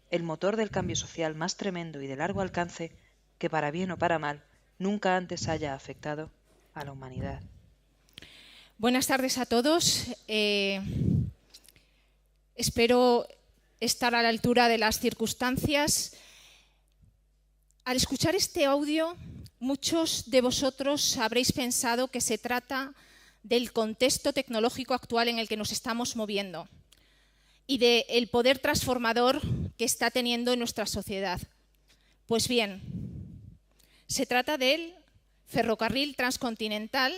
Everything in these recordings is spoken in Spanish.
el motor del cambio social más tremendo y de largo alcance que, para bien o para mal, nunca antes haya afectado a la humanidad. Buenas tardes a todos. Espero estar a la altura de las circunstancias. Al escuchar este audio, muchos de vosotros habréis pensado que se trata del contexto tecnológico actual en el que nos estamos moviendo y del poder transformador que está teniendo en nuestra sociedad. Pues bien, se trata del ferrocarril transcontinental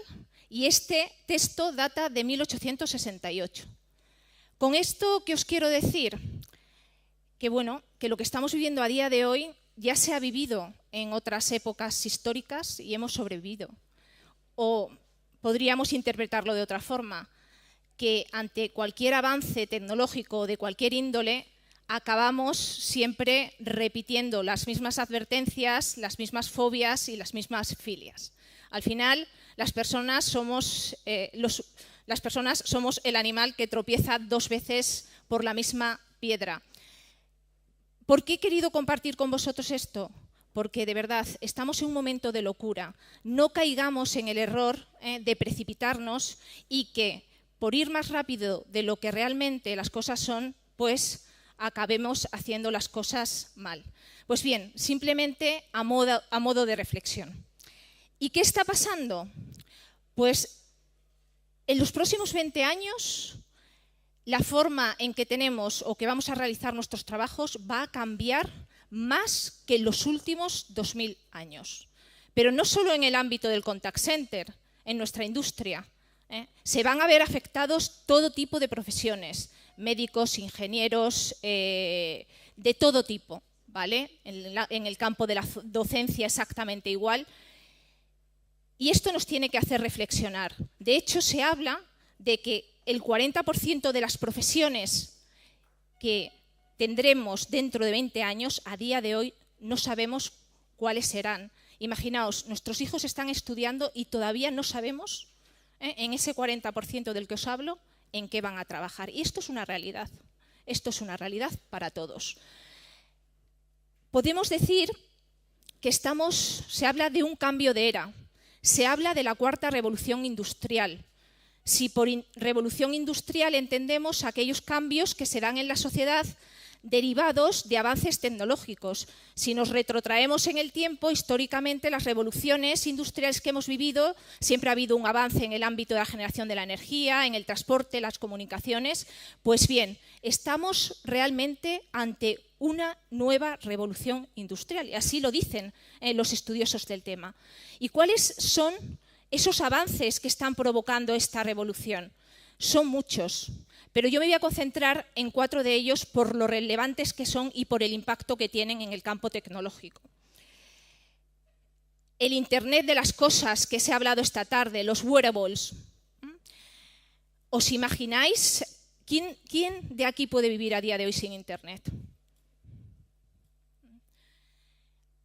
y este texto data de 1868. Con esto, ¿qué os quiero decir? Que lo que estamos viviendo a día de hoy ya se ha vivido en otras épocas históricas y hemos sobrevivido. O podríamos interpretarlo de otra forma, que ante cualquier avance tecnológico de cualquier índole, acabamos siempre repitiendo las mismas advertencias, las mismas fobias y las mismas filias. Al final, las personas somos el animal que tropieza 2 veces por la misma piedra. ¿Por qué he querido compartir con vosotros esto? Porque de verdad estamos en un momento de locura. No caigamos en el error de precipitarnos y que por ir más rápido de lo que realmente las cosas son, pues acabemos haciendo las cosas mal. Pues bien, simplemente a modo de reflexión. ¿Y qué está pasando? Pues en los próximos 20 años la forma en que tenemos o que vamos a realizar nuestros trabajos va a cambiar más que en los últimos 2000 años. Pero no solo en el ámbito del contact center, en nuestra industria. Se van a ver afectados todo tipo de profesiones, médicos, ingenieros, de todo tipo, ¿vale? En el campo de la docencia exactamente igual. Y esto nos tiene que hacer reflexionar. De hecho, se habla de que el 40% de las profesiones que tendremos dentro de 20 años, a día de hoy, no sabemos cuáles serán. Imaginaos, nuestros hijos están estudiando y todavía no sabemos, en ese 40% del que os hablo, en qué van a trabajar. Y esto es una realidad. Esto es una realidad para todos. Podemos decir que se habla de un cambio de era. Se habla de la cuarta revolución industrial. Si por revolución industrial entendemos aquellos cambios que se dan en la sociedad derivados de avances tecnológicos. Si nos retrotraemos en el tiempo, históricamente las revoluciones industriales que hemos vivido, siempre ha habido un avance en el ámbito de la generación de la energía, en el transporte, las comunicaciones. Pues bien, estamos realmente ante una nueva revolución industrial, y así lo dicen los estudiosos del tema. ¿Y cuáles son esos avances que están provocando esta revolución? Son muchos, pero yo me voy a concentrar en 4 de ellos por lo relevantes que son y por el impacto que tienen en el campo tecnológico. El Internet de las cosas que se ha hablado esta tarde, los wearables. ¿Os imagináis quién de aquí puede vivir a día de hoy sin Internet?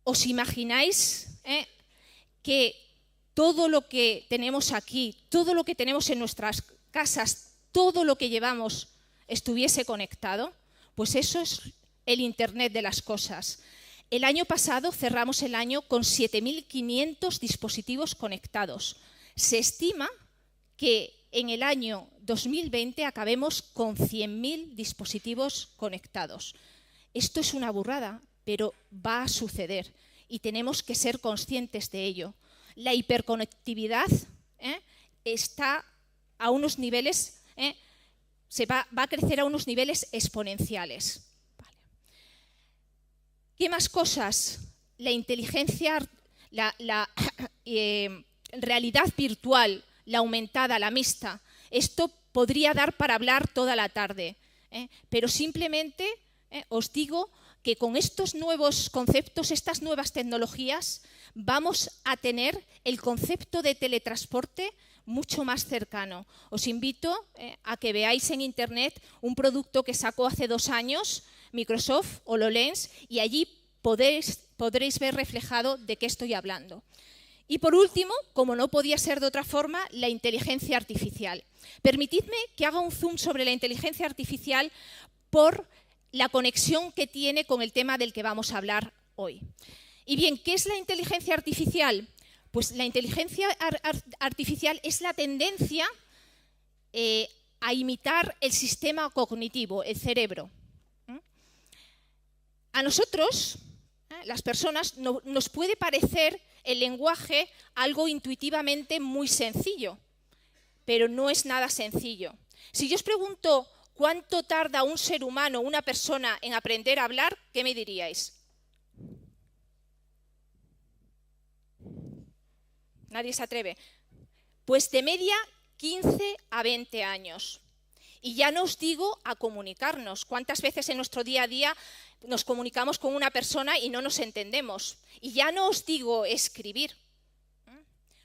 ¿Os imagináis que todo lo que tenemos aquí, todo lo que tenemos en nuestras casas, todo lo que llevamos estuviese conectado? Pues eso es el Internet de las cosas. El año pasado cerramos el año con 7.500 dispositivos conectados. Se estima que en el año 2020 acabemos con 100.000 dispositivos conectados. Esto es una burrada, pero va a suceder y tenemos que ser conscientes de ello. La hiperconectividad está a unos niveles, va a crecer a unos niveles exponenciales. Vale. ¿Qué más cosas? La inteligencia, la realidad virtual, la aumentada, la mixta. Esto podría dar para hablar toda la tarde, pero simplemente os digo que con estos nuevos conceptos, estas nuevas tecnologías, vamos a tener el concepto de teletransporte mucho más cercano. Os invito a que veáis en Internet un producto que sacó hace 2 años Microsoft, HoloLens, y allí podréis ver reflejado de qué estoy hablando. Y por último, como no podía ser de otra forma, la inteligencia artificial. Permitidme que haga un zoom sobre la inteligencia artificial por la conexión que tiene con el tema del que vamos a hablar hoy. Y bien, ¿qué es la inteligencia artificial? Pues la inteligencia artificial es la tendencia a imitar el sistema cognitivo, el cerebro. A nosotros, las personas, nos puede parecer el lenguaje algo intuitivamente muy sencillo, pero no es nada sencillo. Si yo os pregunto cuánto tarda un ser humano, una persona, en aprender a hablar, ¿qué me diríais? Nadie se atreve. Pues de media 15 a 20 años. Y ya no os digo a comunicarnos. ¿Cuántas veces en nuestro día a día nos comunicamos con una persona y no nos entendemos? Y ya no os digo escribir.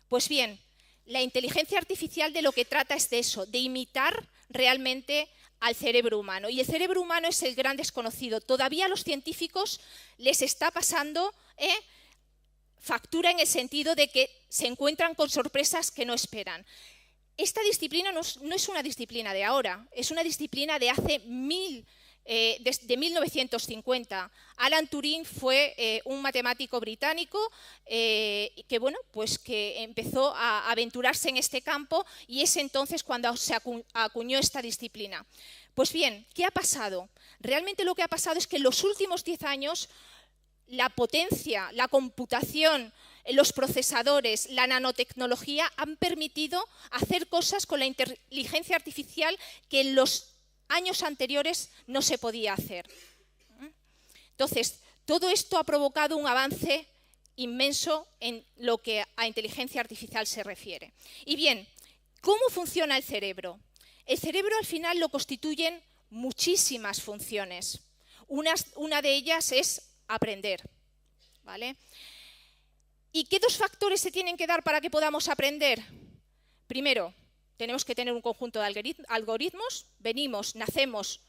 Pues bien, la inteligencia artificial de lo que trata es de eso, de imitar realmente al cerebro humano. Y el cerebro humano es el gran desconocido. Todavía a los científicos les está pasando factura en el sentido de que se encuentran con sorpresas que no esperan. Esta disciplina no es una disciplina de ahora, es una disciplina de hace desde 1950. Alan Turing fue un matemático británico que empezó a aventurarse en este campo y es entonces cuando se acuñó esta disciplina. Pues bien, ¿qué ha pasado? Realmente lo que ha pasado es que en los últimos 10 años la potencia, la computación, los procesadores, la nanotecnología han permitido hacer cosas con la inteligencia artificial que en los años anteriores no se podía hacer. Entonces, todo esto ha provocado un avance inmenso en lo que a inteligencia artificial se refiere. Y bien, ¿cómo funciona el cerebro? El cerebro al final lo constituyen muchísimas funciones. Una de ellas es aprender, ¿vale? ¿Y qué dos factores se tienen que dar para que podamos aprender? Primero, tenemos que tener un conjunto de algoritmos, nacemos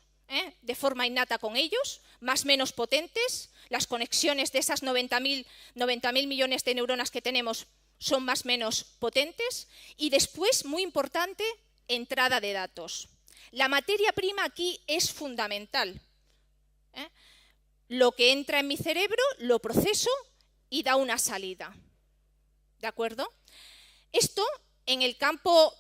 de forma innata con ellos, más o menos potentes, las conexiones de esas 90.000 millones de neuronas que tenemos son más o menos potentes, y después, muy importante, entrada de datos. La materia prima aquí es fundamental. Lo que entra en mi cerebro lo proceso y da una salida. ¿De acuerdo? Esto en el campo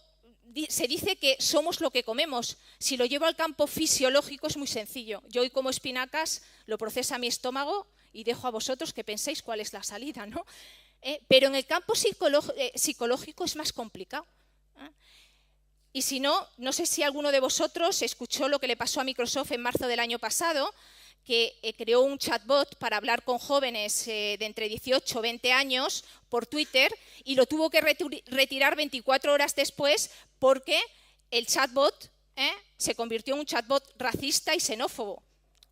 se dice que somos lo que comemos. Si lo llevo al campo fisiológico es muy sencillo. Yo hoy como espinacas, lo procesa mi estómago y dejo a vosotros que penséis cuál es la salida, ¿no? Pero en el campo psicológico es más complicado. Y si no, no sé si alguno de vosotros escuchó lo que le pasó a Microsoft en marzo del año pasado, que creó un chatbot para hablar con jóvenes de entre 18 y 20 años por Twitter y lo tuvo que retirar 24 horas después porque el chatbot se convirtió en un chatbot racista y xenófobo.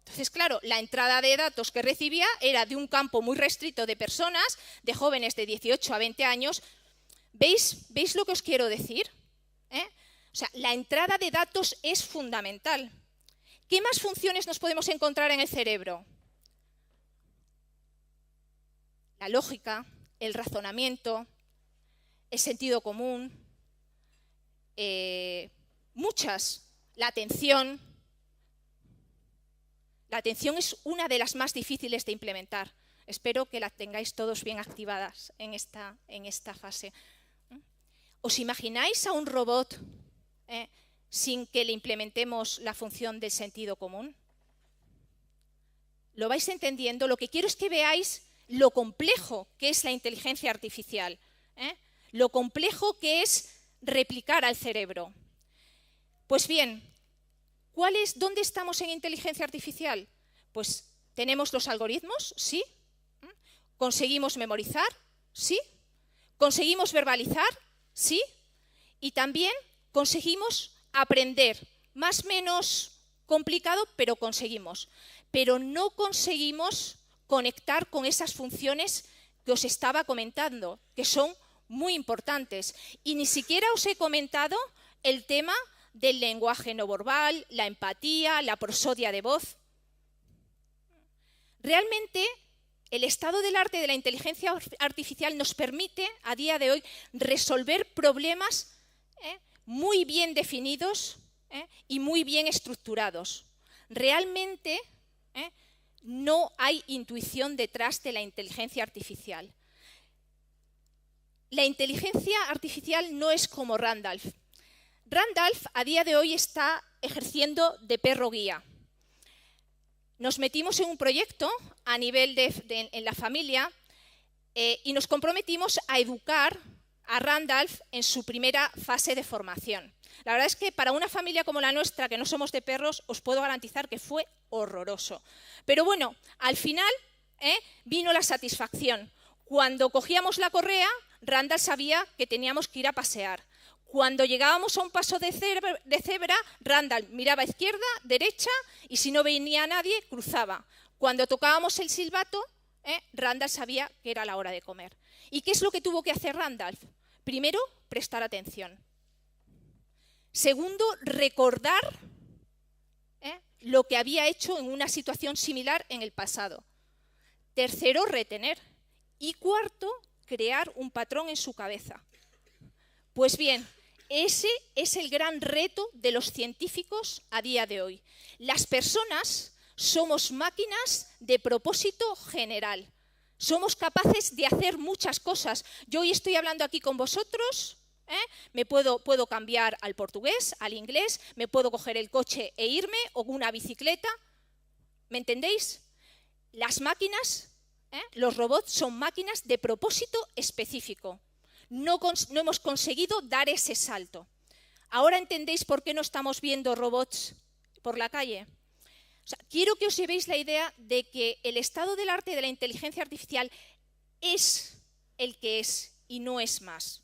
Entonces, claro, la entrada de datos que recibía era de un campo muy restricto de personas, de jóvenes de 18 a 20 años. ¿Veis lo que os quiero decir? O sea, la entrada de datos es fundamental. ¿Qué más funciones nos podemos encontrar en el cerebro? La lógica, el razonamiento, el sentido común, muchas. La atención. La atención es una de las más difíciles de implementar. Espero que la tengáis todos bien activadas en esta fase. ¿Os imagináis a un robot sin que le implementemos la función del sentido común? ¿Lo vais entendiendo? Lo que quiero es que veáis lo complejo que es la inteligencia artificial, lo complejo que es replicar al cerebro. Pues bien, ¿dónde estamos en inteligencia artificial? Pues tenemos los algoritmos, sí. ¿Conseguimos memorizar? Sí. ¿Conseguimos verbalizar? Sí. Y también conseguimos aprender, más o menos complicado, pero conseguimos. Pero no conseguimos conectar con esas funciones que os estaba comentando, que son muy importantes. Y ni siquiera os he comentado el tema del lenguaje no verbal, la empatía, la prosodia de voz. Realmente, el estado del arte de la inteligencia artificial nos permite, a día de hoy, resolver problemas muy bien definidos y muy bien estructurados. Realmente no hay intuición detrás de la inteligencia artificial. La inteligencia artificial no es como Randolph. Randolph a día de hoy está ejerciendo de perro guía. Nos metimos en un proyecto a nivel en la familia y nos comprometimos a educar a Randolph en su primera fase de formación. La verdad es que para una familia como la nuestra, que no somos de perros, os puedo garantizar que fue horroroso. Pero bueno, al final vino la satisfacción. Cuando cogíamos la correa, Randolph sabía que teníamos que ir a pasear. Cuando llegábamos a un paso de cebra, Randolph miraba a izquierda, derecha y si no venía nadie, cruzaba. Cuando tocábamos el silbato, Randolph sabía que era la hora de comer. ¿Y qué es lo que tuvo que hacer Randolph? Primero, prestar atención. Segundo, recordar lo que había hecho en una situación similar en el pasado. Tercero, retener. Y cuarto, crear un patrón en su cabeza. Pues bien, ese es el gran reto de los científicos a día de hoy. Las personas somos máquinas de propósito general. Somos capaces de hacer muchas cosas. Yo hoy estoy hablando aquí con vosotros, me puedo cambiar al portugués, al inglés, me puedo coger el coche e irme o una bicicleta. ¿Me entendéis? Las máquinas, los robots son máquinas de propósito específico. No hemos conseguido dar ese salto. ¿Ahora entendéis por qué no estamos viendo robots por la calle? O sea, quiero que os llevéis la idea de que el estado del arte de la inteligencia artificial es el que es y no es más.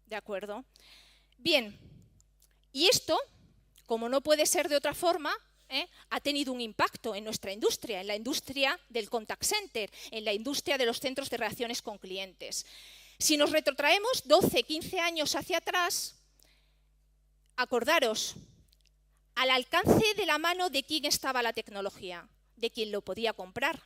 ¿De acuerdo? Bien, y esto, como no puede ser de otra forma, ha tenido un impacto en nuestra industria, en la industria del contact center, en la industria de los centros de relaciones con clientes. Si nos retrotraemos 12, 15 años hacia atrás, acordaros, al alcance de la mano de quién estaba la tecnología, de quién lo podía comprar.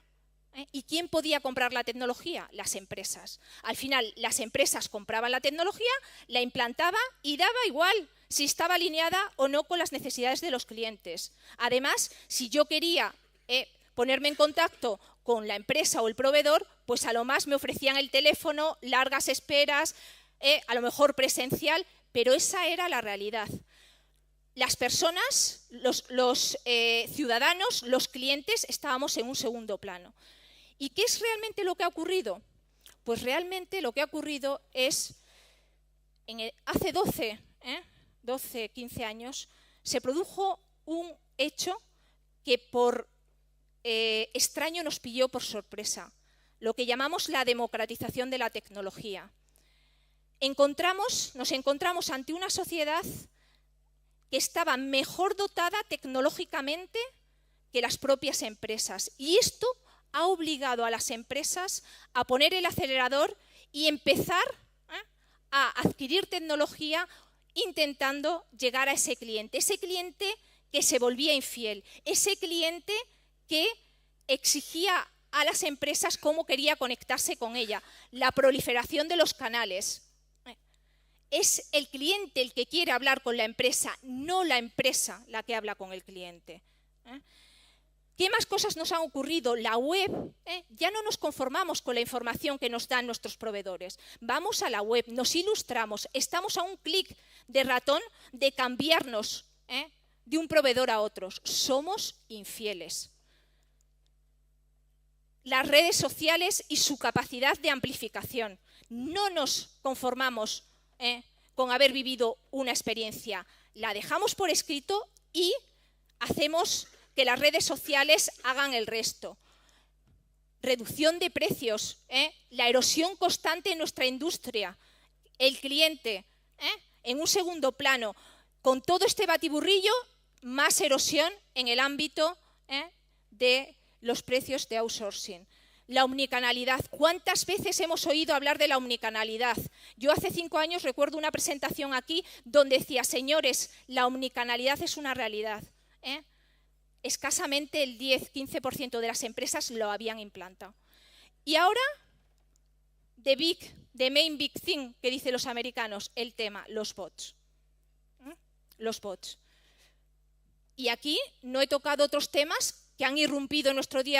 ¿Y quién podía comprar la tecnología? Las empresas. Al final, las empresas compraban la tecnología, la implantaban y daba igual si estaba alineada o no con las necesidades de los clientes. Además, si yo quería ponerme en contacto con la empresa o el proveedor, pues a lo más me ofrecían el teléfono, largas esperas, a lo mejor presencial, pero esa era la realidad. Las personas, los ciudadanos, los clientes, estábamos en un segundo plano. ¿Y qué es realmente lo que ha ocurrido? Pues realmente lo que ha ocurrido es, hace 12, 15 años, se produjo un hecho que por extraño nos pilló por sorpresa, lo que llamamos la democratización de la tecnología. Nos encontramos ante una sociedad que estaba mejor dotada tecnológicamente que las propias empresas. Y esto ha obligado a las empresas a poner el acelerador y empezar a adquirir tecnología intentando llegar a ese cliente que se volvía infiel, ese cliente que exigía a las empresas cómo quería conectarse con ella, la proliferación de los canales. Es el cliente el que quiere hablar con la empresa, no la empresa la que habla con el cliente. ¿Qué más cosas nos han ocurrido? La web, ya no nos conformamos con la información que nos dan nuestros proveedores. Vamos a la web, nos ilustramos, estamos a un clic de ratón de cambiarnos de un proveedor a otro. Somos infieles. Las redes sociales y su capacidad de amplificación. No nos conformamos con haber vivido una experiencia. La dejamos por escrito y hacemos que las redes sociales hagan el resto. Reducción de precios, la erosión constante en nuestra industria, el cliente en un segundo plano. Con todo este batiburrillo, más erosión en el ámbito de los precios de outsourcing. La omnicanalidad. ¿Cuántas veces hemos oído hablar de la omnicanalidad? Yo hace 5 años recuerdo una presentación aquí donde decía, señores, la omnicanalidad es una realidad. Escasamente el 10-15% de las empresas lo habían implantado. Y ahora, the main big thing, que dicen los americanos, el tema, los bots. Los bots. Y aquí no he tocado otros temas que han irrumpido en nuestro día